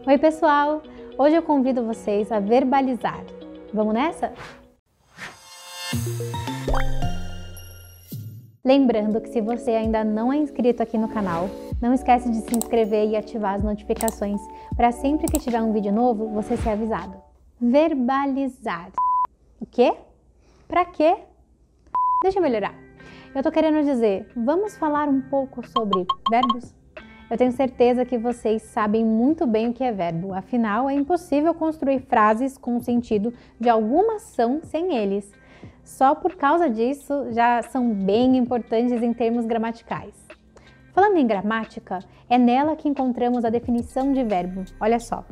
Oi pessoal, hoje eu convido vocês a verbalizar. Vamos nessa? Lembrando que se você ainda não é inscrito aqui no canal, não esquece de se inscrever e ativar as notificações para sempre que tiver um vídeo novo, você ser avisado. Verbalizar. O quê? Pra quê? Deixa eu melhorar. Eu tô querendo dizer, vamos falar um pouco sobre verbos? Eu tenho certeza que vocês sabem muito bem o que é verbo, afinal é impossível construir frases com o sentido de alguma ação sem eles. Só por causa disso já são bem importantes em termos gramaticais. Falando em gramática, é nela que encontramos a definição de verbo. Olha só,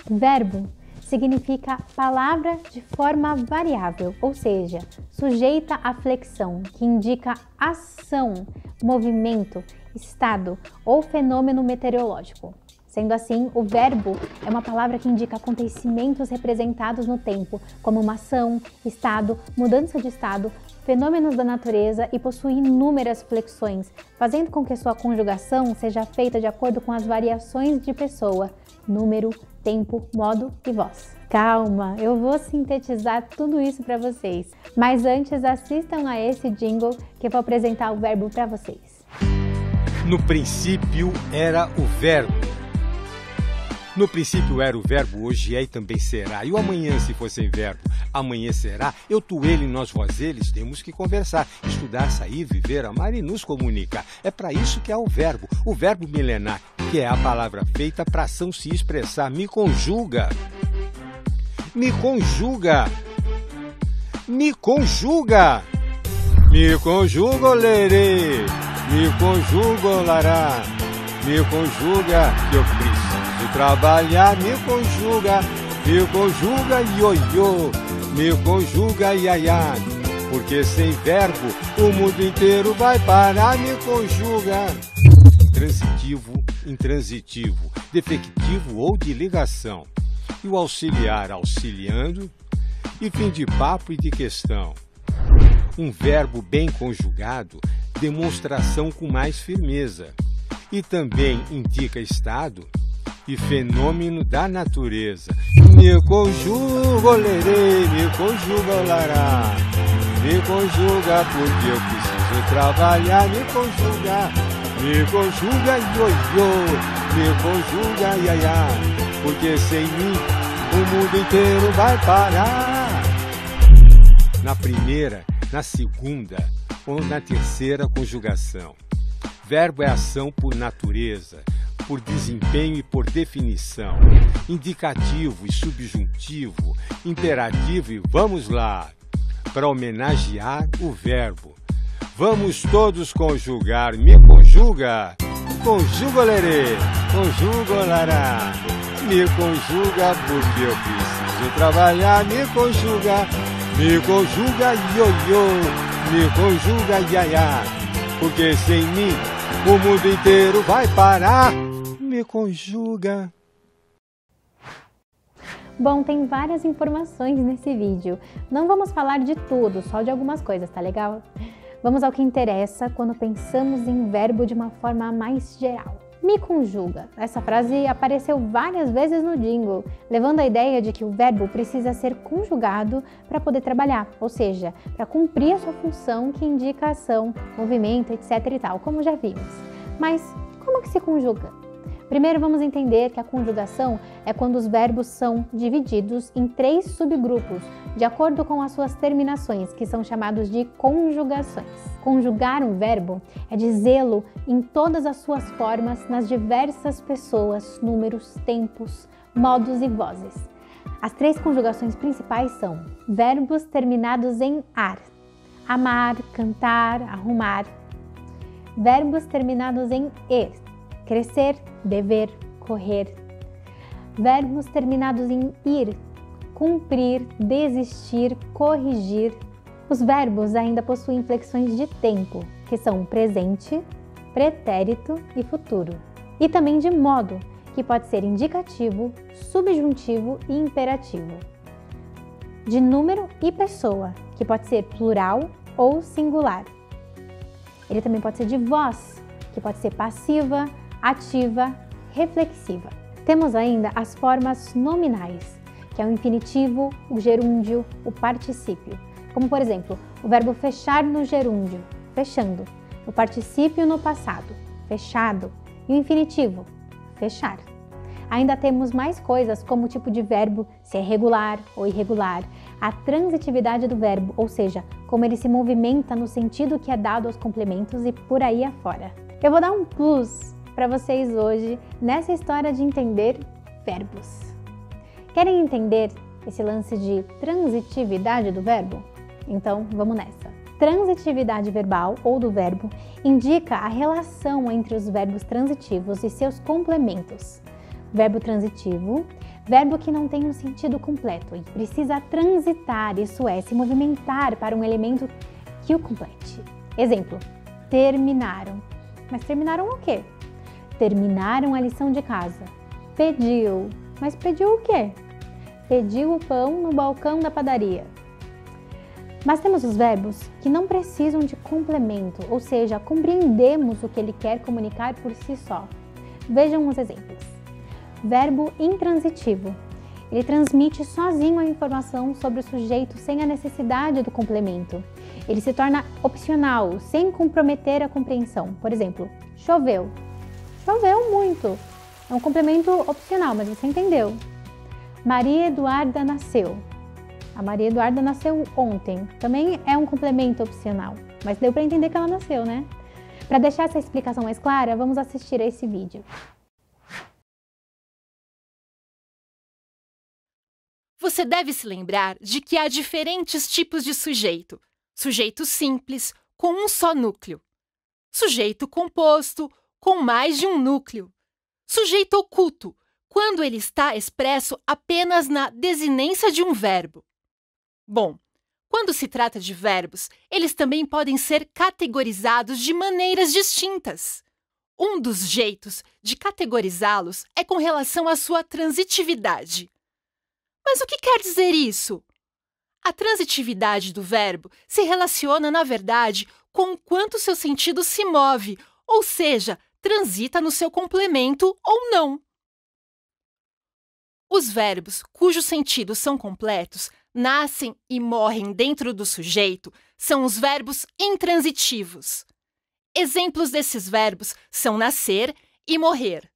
verbo significa palavra de forma variável, ou seja, sujeita à flexão, que indica ação, movimento, estado ou fenômeno meteorológico. Sendo assim, o verbo é uma palavra que indica acontecimentos representados no tempo, como uma ação, estado, mudança de estado, fenômenos da natureza e possui inúmeras flexões, fazendo com que sua conjugação seja feita de acordo com as variações de pessoa, número, tempo, modo e voz. Calma, eu vou sintetizar tudo isso para vocês, mas antes assistam a esse jingle que eu vou apresentar o verbo para vocês. No princípio era o verbo. No princípio era o verbo, hoje é e também será. E o amanhã, se for sem verbo, amanhã será. Eu, tu, ele, nós, vós, eles, temos que conversar, estudar, sair, viver, amar e nos comunicar. É para isso que há o verbo milenar, que é a palavra feita para ação se expressar. Me conjuga. Me conjuga. Me conjuga. Me conjuga, lerê. Me conjuga, lará. Me conjuga, que eu preciso trabalhar, me conjuga, ioiô, me conjuga, iaiá, porque sem verbo o mundo inteiro vai parar, me conjuga. Transitivo, intransitivo, defectivo ou de ligação, e o auxiliar auxiliando, e fim de papo e de questão. Um verbo bem conjugado, demonstração com mais firmeza, e também indica estado e fenômeno da natureza. Me conjuga, lerê, me conjuga, lará. Me conjuga porque eu preciso trabalhar. Me conjuga, ioiô. Me conjuga, iaiá. Porque sem mim o mundo inteiro vai parar. Na primeira, na segunda ou na terceira conjugação. Verbo é ação por natureza, por desempenho e por definição, indicativo e subjuntivo, imperativo e vamos lá, para homenagear o verbo. Vamos todos conjugar, me conjuga, conjuga lerê, conjuga lará, me conjuga porque eu preciso trabalhar, me conjuga ioiô, me conjuga iaiá, porque sem mim o mundo inteiro vai parar. Me conjuga. Bom, tem várias informações nesse vídeo. Não vamos falar de tudo, só de algumas coisas, tá legal? Vamos ao que interessa quando pensamos em verbo de uma forma mais geral. Me conjuga. Essa frase apareceu várias vezes no jingle, levando a ideia de que o verbo precisa ser conjugado para poder trabalhar, ou seja, para cumprir a sua função que indica ação, movimento, etc e tal, como já vimos. Mas como que se conjuga? Primeiro vamos entender que a conjugação é quando os verbos são divididos em 3 subgrupos, de acordo com as suas terminações, que são chamados de conjugações. Conjugar um verbo é dizê-lo em todas as suas formas nas diversas pessoas, números, tempos, modos e vozes. As 3 conjugações principais são verbos terminados em ar, amar, cantar, arrumar. Verbos terminados em er, crescer, dever, correr. Verbos terminados em ir, cumprir, desistir, corrigir. Os verbos ainda possuem flexões de tempo, que são presente, pretérito e futuro. E também de modo, que pode ser indicativo, subjuntivo e imperativo. De número e pessoa, que pode ser plural ou singular. Ele também pode ser de voz, que pode ser passiva, ativa, reflexiva. Temos ainda as formas nominais, que é o infinitivo, o gerúndio, o particípio. Como, por exemplo, o verbo fechar no gerúndio, fechando, o particípio no passado, fechado, e o infinitivo, fechar. Ainda temos mais coisas, como o tipo de verbo, se é regular ou irregular, a transitividade do verbo, ou seja, como ele se movimenta no sentido que é dado aos complementos e por aí afora. Eu vou dar um plus para vocês hoje nessa história de entender verbos. Querem entender esse lance de transitividade do verbo? Então, vamos nessa. Transitividade verbal ou do verbo indica a relação entre os verbos transitivos e seus complementos. Verbo transitivo, verbo que não tem um sentido completo e precisa transitar, isso é, se movimentar para um elemento que o complete. Exemplo, terminaram. Mas terminaram o quê? Terminaram a lição de casa. Pediu. Mas pediu o quê? Pediu o pão no balcão da padaria. Mas temos os verbos que não precisam de complemento, ou seja, compreendemos o que ele quer comunicar por si só. Vejam os exemplos. Verbo intransitivo. Ele transmite sozinho a informação sobre o sujeito sem a necessidade do complemento. Ele se torna opcional, sem comprometer a compreensão. Por exemplo, choveu. Choveu muito. É um complemento opcional, mas você entendeu. Maria Eduarda nasceu. A Maria Eduarda nasceu ontem. Também é um complemento opcional, mas deu para entender que ela nasceu, né? Para deixar essa explicação mais clara, vamos assistir a esse vídeo. Você deve se lembrar de que há diferentes tipos de sujeito. Sujeito simples, com um só núcleo. Sujeito composto, com mais de um núcleo. Sujeito oculto, quando ele está expresso apenas na desinência de um verbo. Bom, quando se trata de verbos, eles também podem ser categorizados de maneiras distintas. Um dos jeitos de categorizá-los é com relação à sua transitividade. Mas o que quer dizer isso? A transitividade do verbo se relaciona, na verdade, com o quanto seu sentido se move, ou seja, transita no seu complemento ou não. Os verbos cujos sentidos são completos, nascem e morrem dentro do sujeito, são os verbos intransitivos. Exemplos desses verbos são nascer e morrer.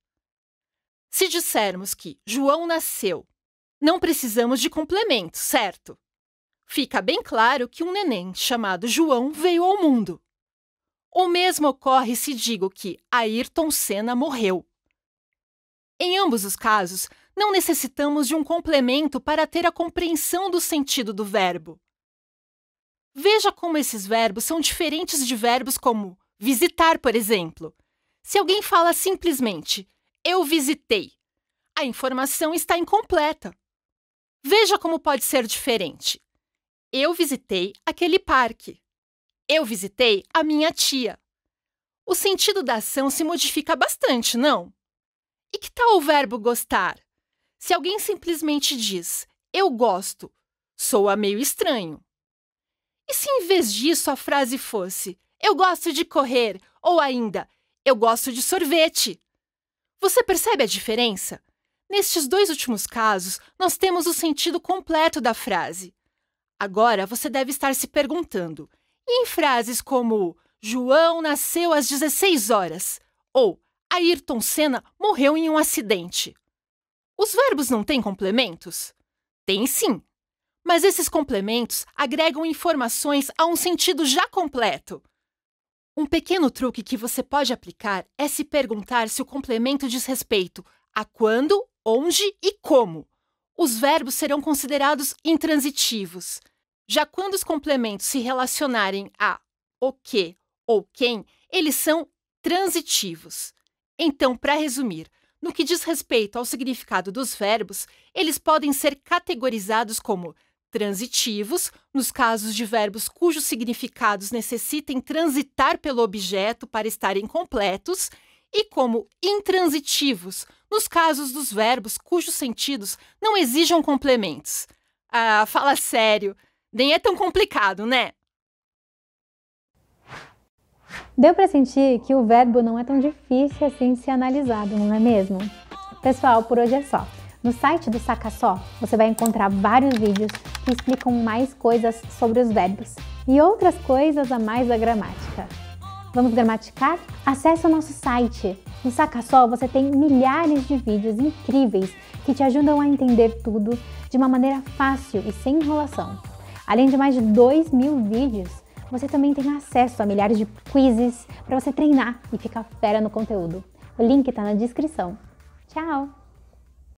Se dissermos que João nasceu, não precisamos de complemento, certo? Fica bem claro que um neném chamado João veio ao mundo. O mesmo ocorre se digo que Ayrton Senna morreu. Em ambos os casos, não necessitamos de um complemento para ter a compreensão do sentido do verbo. Veja como esses verbos são diferentes de verbos como visitar, por exemplo. Se alguém fala simplesmente, eu visitei, a informação está incompleta. Veja como pode ser diferente. Eu visitei aquele parque. Eu visitei a minha tia. O sentido da ação se modifica bastante, não? E que tal o verbo gostar? Se alguém simplesmente diz, eu gosto, soa meio estranho. E se em vez disso a frase fosse, eu gosto de correr, ou ainda, eu gosto de sorvete? Você percebe a diferença? Nestes dois últimos casos, nós temos o sentido completo da frase. Agora, você deve estar se perguntando, e em frases como João nasceu às 16 horas ou Ayrton Senna morreu em um acidente. Os verbos não têm complementos? Tem sim, mas esses complementos agregam informações a um sentido já completo. Um pequeno truque que você pode aplicar é se perguntar se o complemento diz respeito a quando, onde e como. Os verbos serão considerados intransitivos. Já quando os complementos se relacionarem a o que ou quem, eles são transitivos. Então, para resumir, no que diz respeito ao significado dos verbos, eles podem ser categorizados como transitivos, nos casos de verbos cujos significados necessitem transitar pelo objeto para estarem completos, e como intransitivos, nos casos dos verbos cujos sentidos não exijam complementos. Ah, fala sério, nem é tão complicado, né? Deu para sentir que o verbo não é tão difícil assim de ser analisado, não é mesmo? Pessoal, por hoje é só. No site do Saca Só, você vai encontrar vários vídeos que explicam mais coisas sobre os verbos e outras coisas a mais da gramática. Vamos gramaticar? Acesse o nosso site. No Saca Só você tem milhares de vídeos incríveis que te ajudam a entender tudo de uma maneira fácil e sem enrolação. Além de mais de 2.000 vídeos, você também tem acesso a milhares de quizzes para você treinar e ficar fera no conteúdo. O link está na descrição. Tchau!